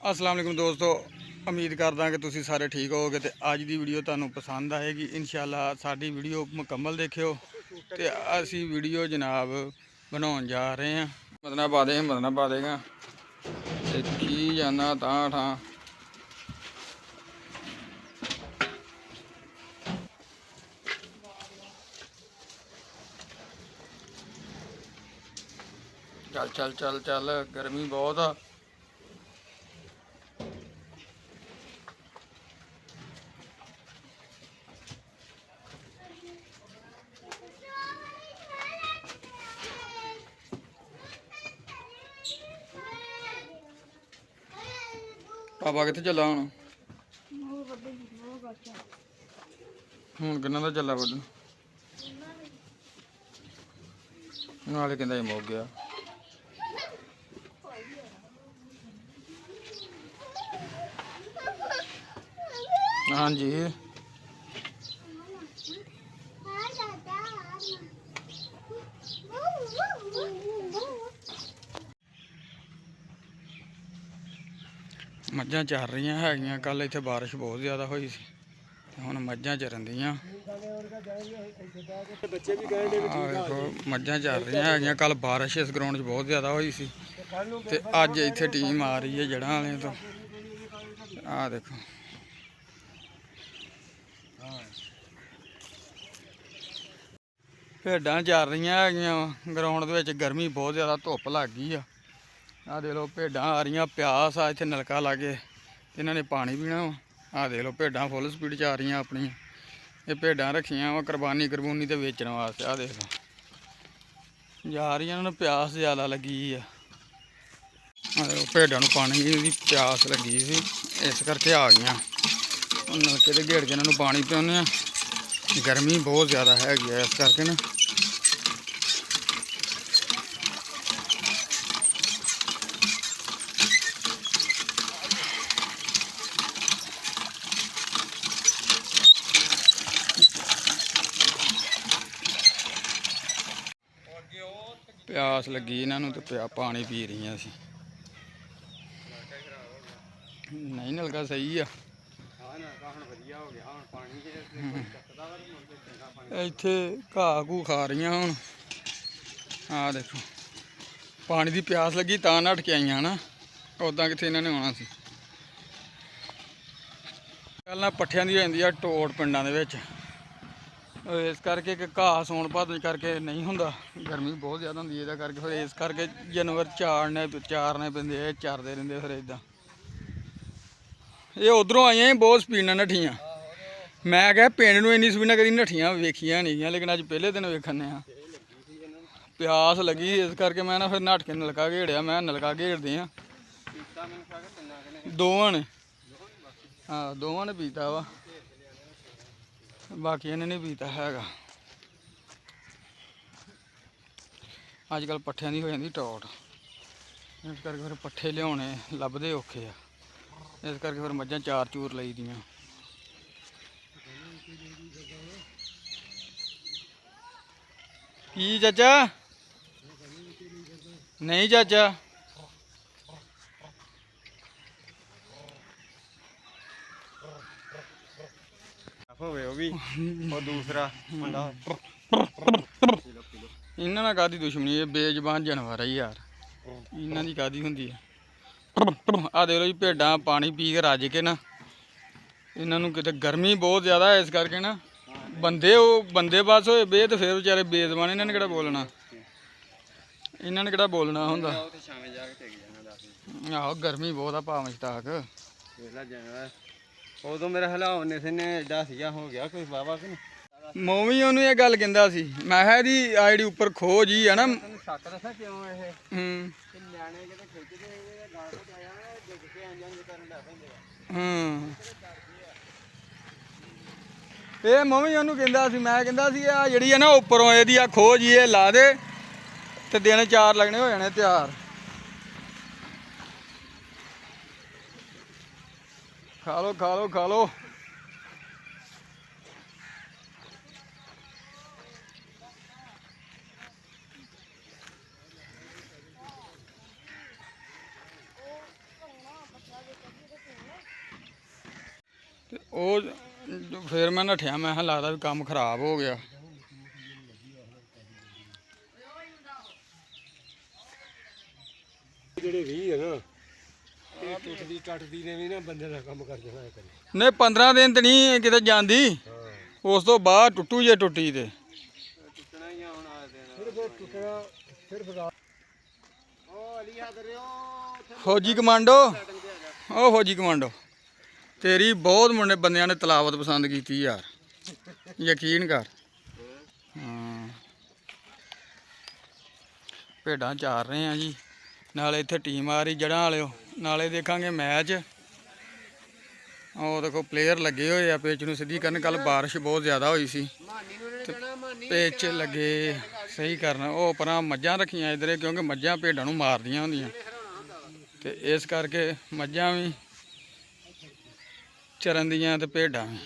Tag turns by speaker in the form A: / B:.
A: अस्सलाम वालेकुम दोस्तों, उम्मीद करदा कि तुसी सारे ठीक होगे। तो अज की वीडियो तुहानू पसंद आएगी। इंशाअल्लाह साडी वीडियो मुकम्मल देखियो। तो असी वीडियो जनाब बनाउण जा रहे हैं। मदना पा देगा देखी जाना तां ठां। चल चल चल चल, गर्मी बहुत आ। पापा कित्थे चला हुण? किन्ना दा चला वड्डन? नाले कहंदा मुक गया। हाँ जी, मझां चर रही है। कल इत्थे बारिश बहुत ज़्यादा हुई सी, हुण मझां चरन दियां। देखो मझां चर रही है। कल बारिश इस ग्राउंड च बहुत ज़्यादा हुई सी ते अज इत्थे टीम आ रही है जड़ां वाले तो। आ देखो भेडां चर रही है ग्राउंड दे विच। गर्मी बहुत ज़्यादा, धुप्प लग गई आ देख लो भेडां आ रही। प्यास आ, इत्थे नलका लागे इन्हां ने पानी पीना वा। आ देख लो भेडां फुल स्पीड च आ रही अपनी। ये भेडां रखियां वा कुरबानी ते बेचण वास्ते। आ देख लो जा रही, इन्हां नूं प्यास ज़्यादा लगी है। भेडां नूं पानी दी प्यास लगी सी, इस करके आ गई। नलके ते गेड़ के इन्हां नूं पानी पिआउने। गर्मी बहुत ज़्यादा हैगी है, इस करके ना प्यास लगी इन्हों तो पानी पी रही असी। नहीं नलका सही है। इत्थे घाह घू खा रही हूँ। हाँ देखो पानी की प्यास लगी तां नठ के आई ना, उदा कित्थे इन्होंने आना सी। गल ना पट्ठियां दी हो जांदी है टोड़ पिंडां दे विच, इस करके कि घाह सौन भादन करके नहीं होंदा। गर्मी बहुत ज़्यादा होंदी है, करके फिर इस करके जानवर चारने पैंदे, चरदे रहिंदे फिर इदां। ये उधरों आईयां बहुत स्पीड नाल नठियां। मैं क्या पिंड नूं इन्नी स्पीड नाल कदी नठियां वेखियां नहीं, लेकिन अज पहले दिन वेखने प्यास लगी। इस करके मैं ना फिर नठ के नलका घेड़िया। मैं नलका घेड़दे आ दोवां ने। हाँ दोवां ने पीता वा, बाकी इन्हें नहीं पीता हैगा। अजकल पट्ठियां दी हो जाती टौट, इस करके फिर पट्ठे लियाने लभदे औखे आ। इस करके फिर मझां चार चूर लई दियां। की चाचा? नहीं चाचा दूसरा इन्हां नाल काहदी दुश्मनी? ये बेजबान जानवर है यार, इन्हां दी काहदी हुंदी है? आ देख लो जी भेडां पानी पी के रज के ना, इन्हां नूं किते गर्मी बहुत ज़्यादा है। इस करके ना बंदे बस होए बे तो फिर बेचारे बेजबान। इन्हां ने किहड़ा बोलना, इन्हां ने किहड़ा बोलना हुंदा। आहो गर्मी बहुत आ भावें स्टाक। उदों मेरा ख्याल ने एडा सीगा हो गया कोई बाबा कि नहीं। मैं भी ਉਹਨੂੰ ਇਹ ਗੱਲ ਕਹਿੰਦਾ ਸੀ। ਮੈਂ ਕਿਹਾ ਇਹਦੀ ਆ ਜਿਹੜੀ ਉੱਪਰ ਖੋਹ ਜੀ ਆ ਨਾ, ਸ਼ੱਕ ਦੱਸਾਂ ਕਿਉਂ ਇਹ ਨਿਆਣੇ ਕਿਤੇ ਖਿੱਚਦੇ ਇਹਦੇ ਗਾਲ ਤੋਂ ਆ ਜਾਣਾ, ਡਿੱਗ ਕੇ ਇੰਜਨ ਕਰਨ ਲੱਗ ਪੈਂਦੇ ਆ। ਇਹ ਮੈਂ ਵੀ ਉਹਨੂੰ ਕਹਿੰਦਾ ਸੀ। ਮੈਂ ਕਹਿੰਦਾ ਸੀ ਆ ਜਿਹੜੀ ਆ ਨਾ ਉੱਪਰੋਂ ਇਹਦੀ ਆ ਖੋਹ ਜੀ ਇਹ ਲਾ ਦੇ ਤੇ ਦਿਨ 4 ਲੱਗਣੇ ਹੋ ਜਾਣੇ ਤਿਆਰ। खा लो खा लो खा लो। ਉਹ ਫਿਰ ਮੈਂ ਨੱਠਿਆ, ਮੈਂ ਕਿਹਾ ਲੱਗਦਾ ਵੀ ਕੰਮ ਖਰਾਬ ਹੋ ਗਿਆ।
B: ਜਿਹੜੇ 20 ਹੈ ਨਾ ਇਹ ਟੁੱਟਦੀ ਟੱਟਦੀ ਨੇ ਵੀ ਨਾ ਬੰਦੇ ਦਾ ਕੰਮ ਕਰ ਦੇਣਾ ਇਹ ਕਰੇ।
A: ਨਹੀਂ 15 ਦਿਨ ਤੇ ਨਹੀਂ ਕਿਤੇ ਜਾਂਦੀ, ਉਸ ਤੋਂ ਬਾਅਦ ਟੁੱਟੂ ਜੇ ਟੁੱਟੀ ਤੇ
B: ਟੁੱਟਣਾ ਹੀ ਆ ਹੁਣ ਆ ਦੇਣਾ ਸਿਰਫ ਟੁੱਟਣਾ ਸਿਰਫ ਉਹ ਅਲੀ ਹਦਰਿਓ
A: ਫੌਜੀ ਕਮਾਂਡੋ, ਉਹ ਫੌਜੀ ਕਮਾਂਡੋ ਤੇਰੀ ਬਹੁਤ ਮੁੰਡੇ ਬੰਦਿਆਂ ਨੇ ਤਲਾਵਤ ਪਸੰਦ ਕੀਤੀ ਯਾਰ, ਯਕੀਨ ਕਰ। ਹਾਂ ਭੇਡਾਂ ਚਾਰ ਰਹੇ ਆ ਜੀ, ਨਾਲੇ ਇੱਥੇ ਟੀਮ ਆ ਰਹੀ ਜੜ੍ਹਾਂ ਵਾਲਿਓ, ਨਾਲੇ ਦੇਖਾਂਗੇ ਮੈਚ। ਉਹ ਦੇਖੋ ਪਲੇਅਰ ਲੱਗੇ ਹੋਏ ਆ ਪਿੱਚ ਨੂੰ ਸਿੱਧੀ ਕਰਨ। ਕੱਲ ਬਾਰਿਸ਼ ਬਹੁਤ ਜ਼ਿਆਦਾ ਹੋਈ ਸੀ ਤੇ ਪਿੱਚ ਲੱਗੇ ਸਹੀ ਕਰਨ। ਉਹ ਪਰਾਂ ਮੱਝਾਂ ਰੱਖੀਆਂ ਇੱਧਰ, ਕਿਉਂਕਿ ਮੱਝਾਂ ਭੇਡਾਂ ਨੂੰ ਮਾਰਦੀਆਂ ਹੁੰਦੀਆਂ ਤੇ ਇਸ ਕਰਕੇ ਮੱਝਾਂ ਵੀ ਚਰਨ ਦੀਆਂ ਤੇ ਭੇਡਾਂ ਵੀ।